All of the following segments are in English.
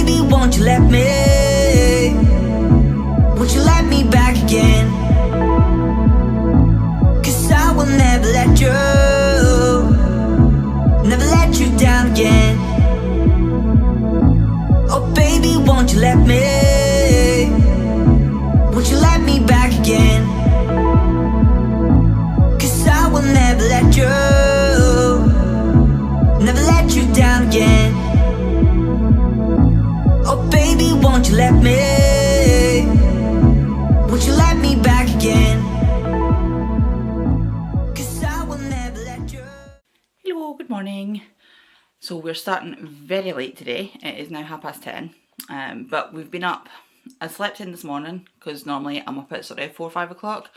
baby, won't you let me? Won't you let me back again? 'Cause I will never let you, never let you down again. Oh baby, won't you let me? Won't you let me back again? 'Cause I will never let you, never let you down again. Oh baby, won't you let me? Won't you let me back again? 'Cause I will never let you. Hello, good morning. So we're starting very late today. It is now 10:30, but we've been up. I slept in this morning because normally I'm up at sort of 4 or 5 o'clock.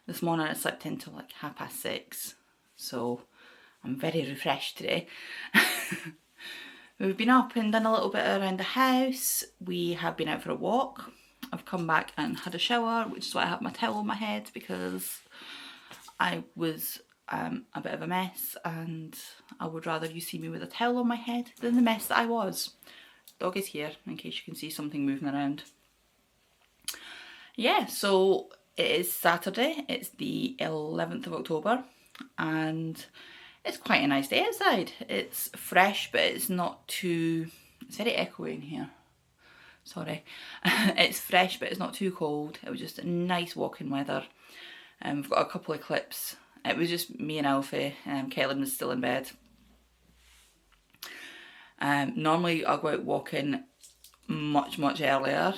This morning I slept in till like 6:30, so I'm very refreshed today. We've been up and done a little bit around the house. We have been out for a walk. I've come back and had a shower, which is why I have my towel on my head, because I was a bit of a mess and I would rather you see me with a towel on my head than the mess that I was. Dog is here in case you can see something moving around. Yeah, so it is Saturday, it's the 11th of October and it's quite a nice day outside. It's fresh but it's not too, it's very echoey in here, sorry. It's fresh but it's not too cold. It was just a nice walking weather. We've got a couple of clips. It was just me and Alfie. Kellen was still in bed. Normally I'll go out walking much earlier.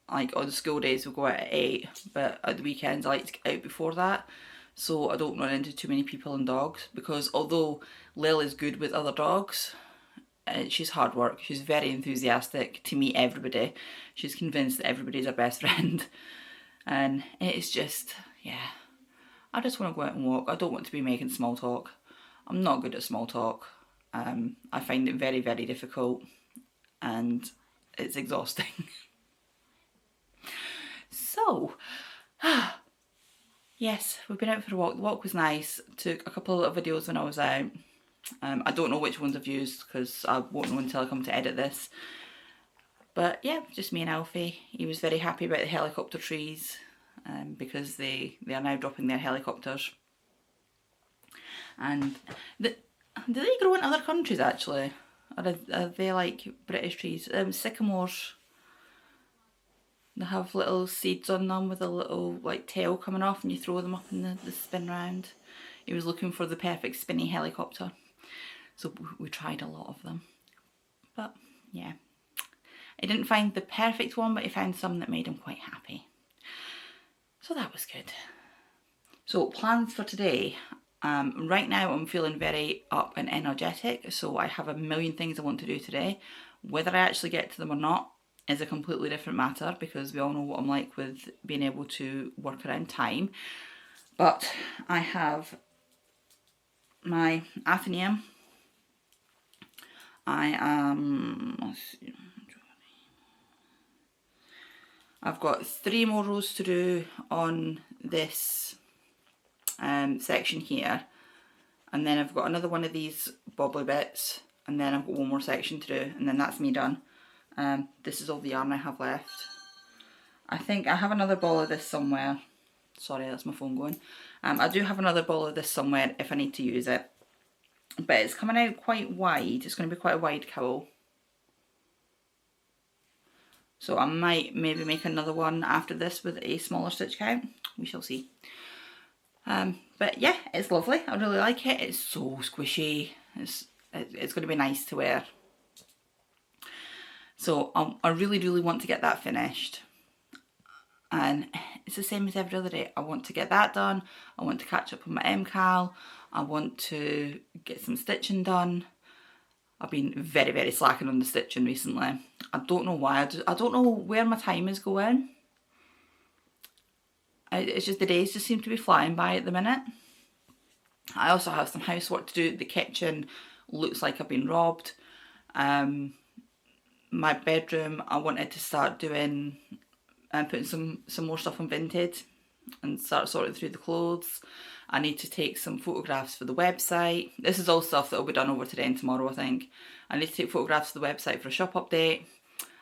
Like on the school days we'll go out at 8, but at the weekends I like to get out before that so I don't run into too many people and dogs, because although Lil is good with other dogs, she's hard work. She's very enthusiastic to meet everybody. She's convinced that everybody's her best friend, and it's just, yeah, I just want to go out and walk. I don't want to be making small talk. I'm not good at small talk. I find it very difficult and it's exhausting. So, yes, we've been out for a walk. The walk was nice. Took a couple of videos when I was out. I don't know which ones I've used because I won't know until I come to edit this. But yeah, just me and Alfie. He was very happy about the helicopter trees. Because they are now dropping their helicopters, and do they grow in other countries actually, or are they like British trees? Sycamores, they have little seeds on them with a little like tail coming off and you throw them up and they spin round. He was looking for the perfect spinny helicopter, so we tried a lot of them, but yeah, he didn't find the perfect one, but he found some that made him quite happy. So that was good. So plans for today. Right now I'm feeling very up and energetic, so I have a million things I want to do today. Whether I actually get to them or not is a completely different matter, because we all know what I'm like with being able to work around time. But I have my Athenaeum. Let's see, I've got 3 more rows to do on this section here, and then I've got another one of these bobbly bits, and then I've got one more section to do, and then that's me done. This is all the yarn I have left. I think I have another ball of this somewhere. Sorry, that's my phone going. I do have another ball of this somewhere if I need to use it, but it's coming out quite wide. It's going to be quite a wide cowl. So I might maybe make another one after this with a smaller stitch count. We shall see. But yeah, it's lovely. I really like it. It's so squishy. It's going to be nice to wear. So I really want to get that finished. And it's the same as every other day. I want to get that done. I want to catch up on my MCAL. I want to get some stitching done. I've been very slacking on the stitching recently. I don't know why. I don't know where my time is going. It's just the days just seem to be flying by at the minute. I also have some housework to do. The kitchen looks like I've been robbed. My bedroom, I wanted to start doing and putting some more stuff on Vinted and start sorting through the clothes. I need to take some photographs for the website. This is all stuff that will be done over today and tomorrow, I think. I need to take photographs for the website for a shop update.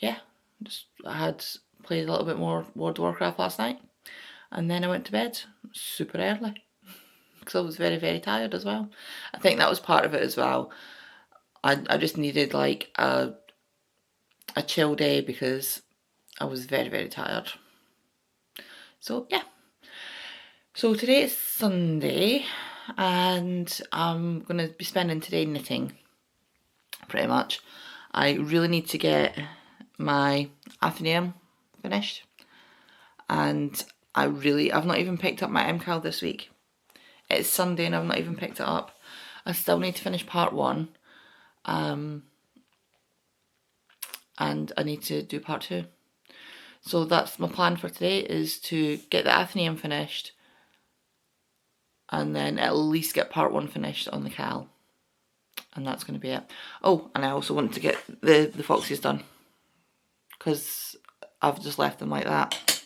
yeah, I had played a little bit more World of Warcraft last night, and then I went to bed super early because I was very, very tired as well. I think that was part of it as well. I just needed like a chill day because I was very, very tired. So yeah. So today is Sunday and I'm going to be spending today knitting, pretty much. I really need to get my Athenaeum finished, and I've not even picked up my MCAL this week. It's Sunday and I've not even picked it up. I still need to finish part 1, and I need to do part 2. So that's my plan for today, is to get the Athenaeum finished and then at least get part 1 finished on the Cal. And that's going to be it. Oh, and I also want to get the foxes done, because I've just left them like that.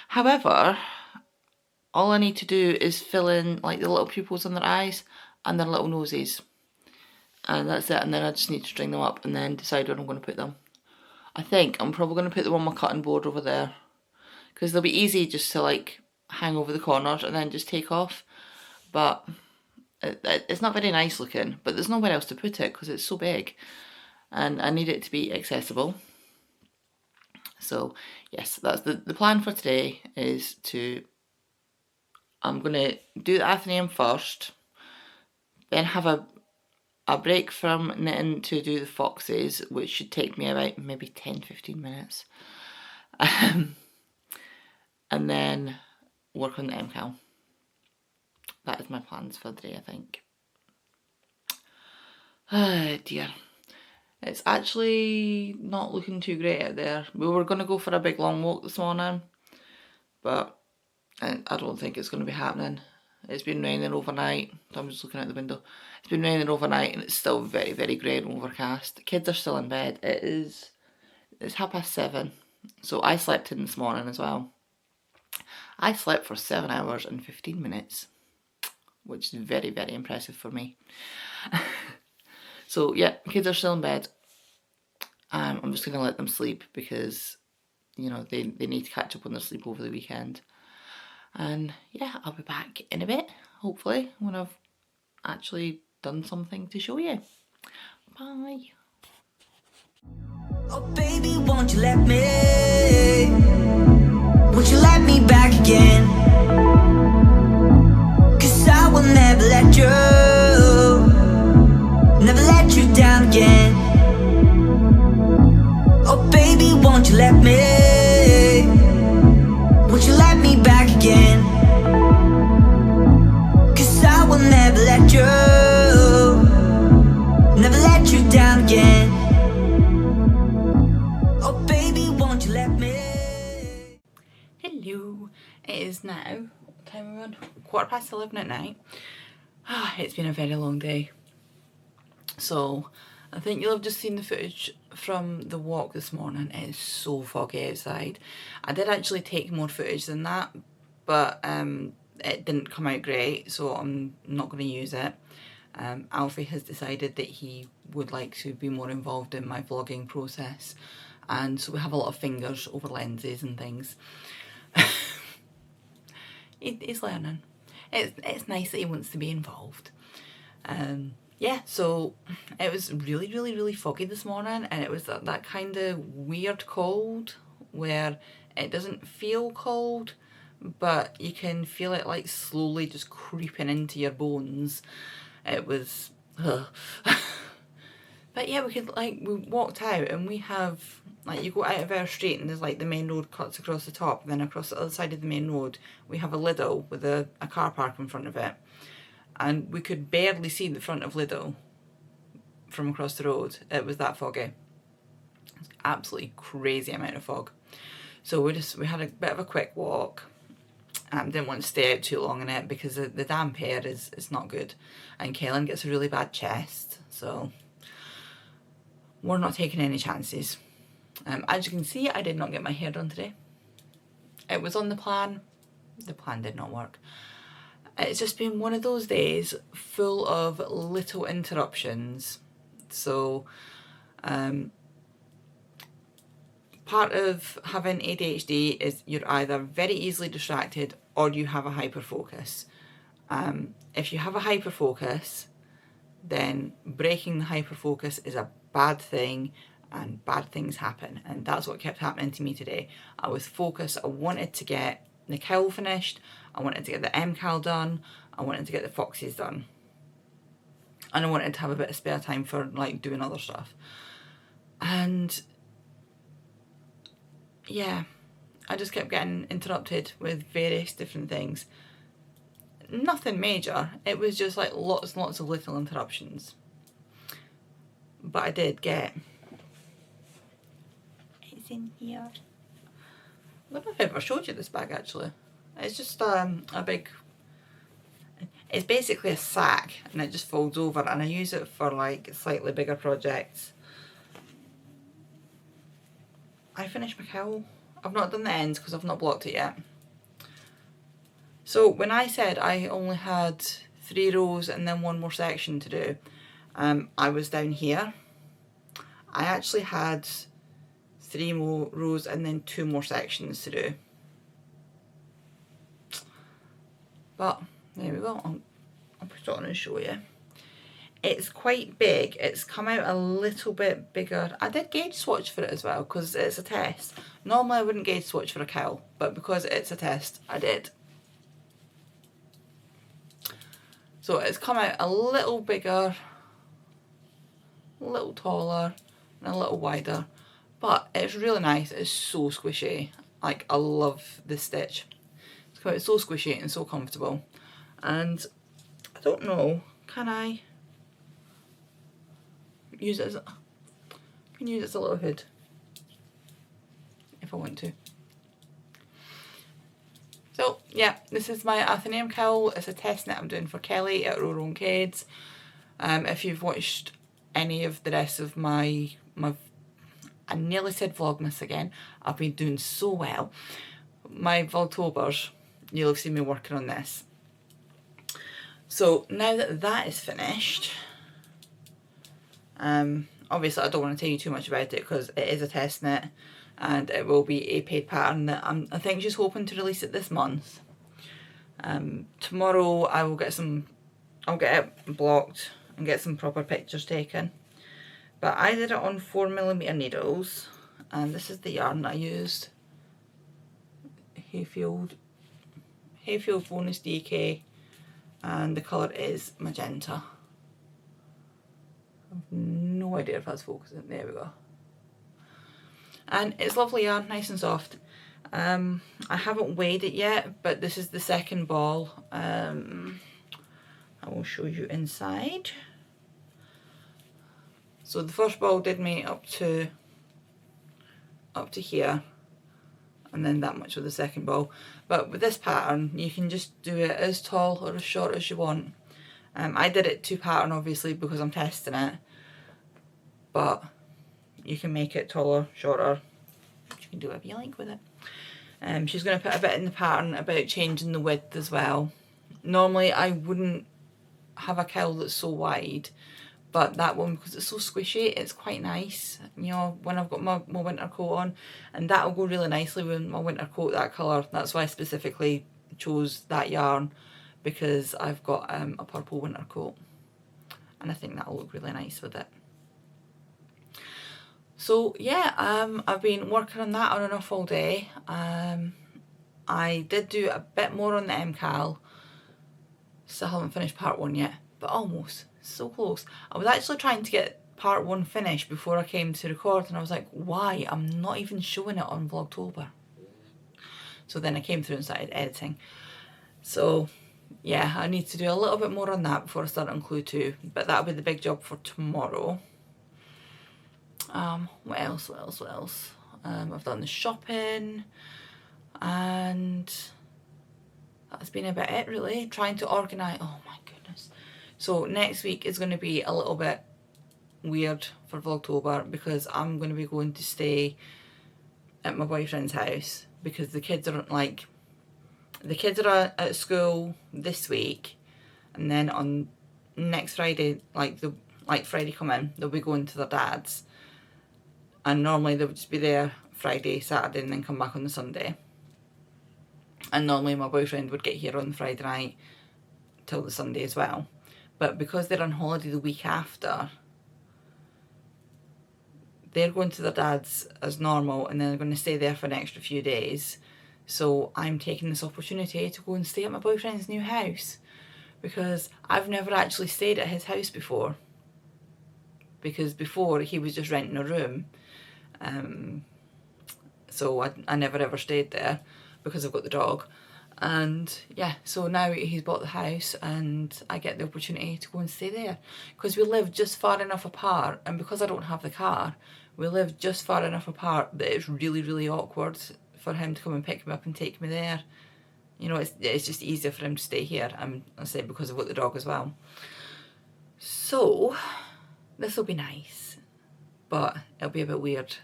However, all I need to do is fill in like the little pupils on their eyes and their little noses. And that's it, and then I just need to string them up and then decide where I'm going to put them. I think I'm probably going to put them on my cutting board over there, because they'll be easy just to like hang over the corners and then just take off. But it's not very nice looking, but there's nowhere else to put it because it's so big and I need it to be accessible. So yes, that's the plan for today, is to, I'm going to do the Athenaeum first, then have a break from knitting to do the foxes, which should take me about maybe 10-15 minutes. And then work on the MCAL. That is my plans for the day, I think. Oh dear. It's actually not looking too great out there. We were going to go for a big long walk this morning, but I don't think it's going to be happening. It's been raining overnight. I'm just looking out the window. It's been raining overnight and it's still very, very grey and overcast. The kids are still in bed. It's 7:30. So I slept in this morning as well. I slept for 7 hours and 15 minutes, which is very, very impressive for me. So yeah, the kids are still in bed. I'm just going to let them sleep because, you know, they need to catch up on their sleep over the weekend. And yeah, I'll be back in a bit, hopefully, when I've actually done something to show you. Bye. Oh baby, won't you let me? Won't you let me back again? 'Cause I will never let you, never let you down again. Oh baby, won't you let me? Won't you let me back again? 'Cause I will never let you, never let you down again. Oh baby, won't you let me? Hello, it is now, what time are we on? 11:15 at night. It's been a very long day. So I think you'll have just seen the footage from the walk this morning. It is so foggy outside. I did actually take more footage than that, but it didn't come out great, so I'm not going to use it. Alfie has decided that he would like to be more involved in my vlogging process, and so we have a lot of fingers over lenses and things. He's learning. It's nice that he wants to be involved. Yeah, so it was really, really, really foggy this morning, and it was that kind of weird cold where it doesn't feel cold, but you can feel it like slowly just creeping into your bones. It was, but yeah, we walked out and we have, like, you go out of our street and there's like the main road cuts across the top, and then across the other side of the main road we have a Lidl with a car park in front of it. And we could barely see the front of Lidl from across the road. It was that foggy. It's absolutely crazy amount of fog. So we had a bit of a quick walk. Didn't want to stay out too long in it because the damp air is not good. And Kaylin gets a really bad chest. So we're not taking any chances. As you can see, I did not get my hair done today. It was on the plan. The plan did not work. It's just been one of those days full of little interruptions. So part of having ADHD is you're either very easily distracted or you have a hyperfocus. If you have a hyperfocus, then breaking the hyperfocus is a bad thing and bad things happen. And that's what kept happening to me today. I was focused. I wanted to get the cowl finished. I wanted to get the MCAL done. I wanted to get the foxes done. And I wanted to have a bit of spare time for like doing other stuff. And yeah, I just kept getting interrupted with various different things. Nothing major, it was just like lots and lots of little interruptions. But I did get, it's in here. I don't know if I ever showed you this bag actually. It's just a big, it's basically a sack and it just folds over, and I use it for like slightly bigger projects. I finished my cowl. I've not done the ends because I've not blocked it yet. So when I said I only had 3 rows and then 1 more section to do, I was down here. I actually had 3 more rows and then 2 more sections to do. But there we go, I'll put it on and show you. It's quite big, it's come out a little bit bigger. I did gauge swatch for it as well because it's a test. Normally I wouldn't gauge swatch for a cowl, but because it's a test, I did. So it's come out a little bigger, a little taller, and a little wider. But it's really nice, it's so squishy. Like, I love this stitch. It's come out so squishy and so comfortable. And I don't know, can I use it as a, I can use it as a little hood if I want to. So yeah, this is my Athenaeum cowl. It's a test knit I'm doing for Kelly at Row Own Kids. If you've watched any of the rest of my I nearly said Vlogmas again. I've been doing so well. My Vlogtobers, you'll have seen me working on this. So now that that is finished, obviously I don't want to tell you too much about it because it is a test knit and it will be a paid pattern that I think she's hoping to release it this month. Tomorrow I will get I'll get it blocked and get some proper pictures taken. But I did it on 4mm needles, and this is the yarn I used. Hayfield Bonus DK, and the colour is magenta. I've no idea if that's focusing. There we go. And it's lovely yarn, nice and soft. I haven't weighed it yet, but this is the second ball. I will show you inside. So the first ball did me up to here, and then that much with the second ball. But with this pattern, you can just do it as tall or as short as you want. I did it to pattern obviously because I'm testing it, but you can make it taller, shorter. You can do whatever you like with it. She's going to put a bit in the pattern about changing the width as well. Normally I wouldn't have a cowl that's so wide, but that one, because it's so squishy, it's quite nice, you know, when I've got my winter coat on, and that'll go really nicely with my winter coat, that colour. That's why I specifically chose that yarn, because I've got a purple winter coat, and I think that'll look really nice with it. So yeah, I've been working on that on and off all day. I did do a bit more on the MCAL. Still haven't finished part 1 yet, but almost. So close. I was actually trying to get part 1 finished before I came to record, and I was like, why? I'm not even showing it on Vlogtober. So then I came through and started editing. So yeah, I need to do a little bit more on that before I start on Clue 2, but that'll be the big job for tomorrow. What else? I've done the shopping, and that's been about it really. Trying to organise, oh my goodness. So next week is going to be a little bit weird for Vlogtober because I'm going to be going to stay at my boyfriend's house because the kids are at school this week, and then on next Friday, like Friday come in, they'll be going to their dad's, and normally they would just be there Friday, Saturday, and then come back on the Sunday. And normally my boyfriend would get here on the Friday night till the Sunday as well. But because they're on holiday the week after, they're going to their dad's as normal, and then they're going to stay there for an extra few days. So I'm taking this opportunity to go and stay at my boyfriend's new house, because I've never actually stayed at his house before. Because before he was just renting a room. So I never ever stayed there because I've got the dog. And yeah, so now he's bought the house and I get the opportunity to go and stay there, because we live just far enough apart, and because I don't have the car, we live just far enough apart that it's really, really awkward for him to come and pick me up and take me there. You know, it's just easier for him to stay here. I say because I've got the dog as well. So this will be nice, but it'll be a bit weird.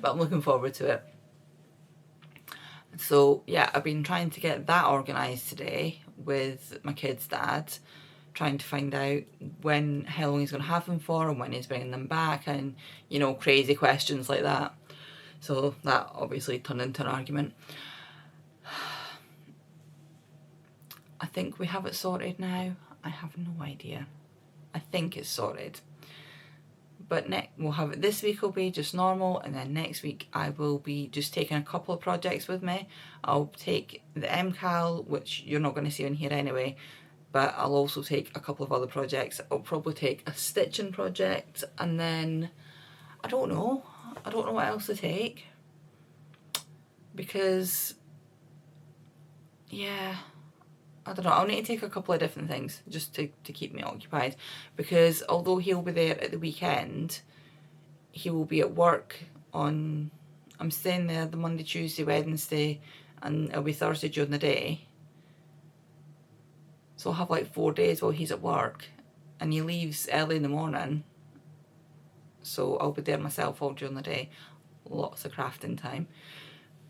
But I'm looking forward to it. So yeah, I've been trying to get that organised today with my kid's dad, trying to find out how long he's going to have them for and when he's bringing them back, and you know, crazy questions like that. So that obviously turned into an argument. I think we have it sorted now. I have no idea. I think it's sorted. But we'll have it this week will be just normal, and then next week I will be just taking a couple of projects with me. I'll take the MCAL, which you're not going to see on here anyway, but I'll also take a couple of other projects. I'll probably take a stitching project, and then I don't know what else to take, because yeah, I don't know, I'll need to take a couple of different things just to keep me occupied, because although he'll be there at the weekend, he will be at work I'm staying there the Monday, Tuesday, Wednesday, and it'll be Thursday during the day. So I'll have like 4 days while he's at work, and he leaves early in the morning. So I'll be there myself all during the day. Lots of crafting time,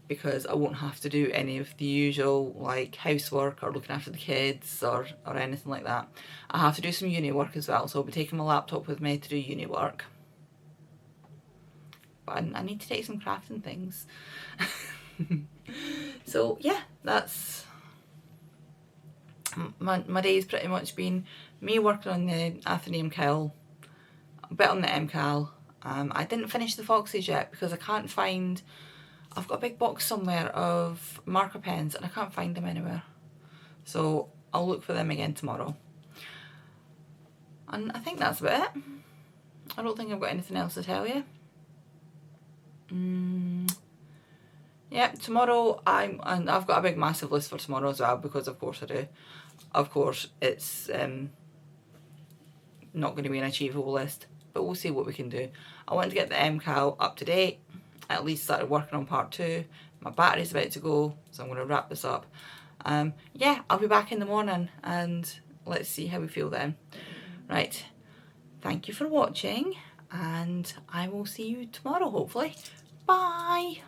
because I won't have to do any of the usual like housework or looking after the kids or anything like that. I have to do some uni work as well, so I'll be taking my laptop with me to do uni work. But I need to take some crafting things. So yeah, that's my day's pretty much been me working on the Athenaeum Kill, a bit on the MCAL. I didn't finish the Foxes yet because I can't find... I've got a big box somewhere of marker pens and I can't find them anywhere. So I'll look for them again tomorrow. And I think that's about it. I don't think I've got anything else to tell you. Yeah, tomorrow and I've got a big massive list for tomorrow as well, because of course I do. Of course it's not going to be an achievable list, but we'll see what we can do. I want to get the MCAL up to date. I at least started working on part 2. My battery's about to go, so I'm going to wrap this up. Yeah, I'll be back in the morning and let's see how we feel then. Right, thank you for watching, and I will see you tomorrow hopefully. Bye!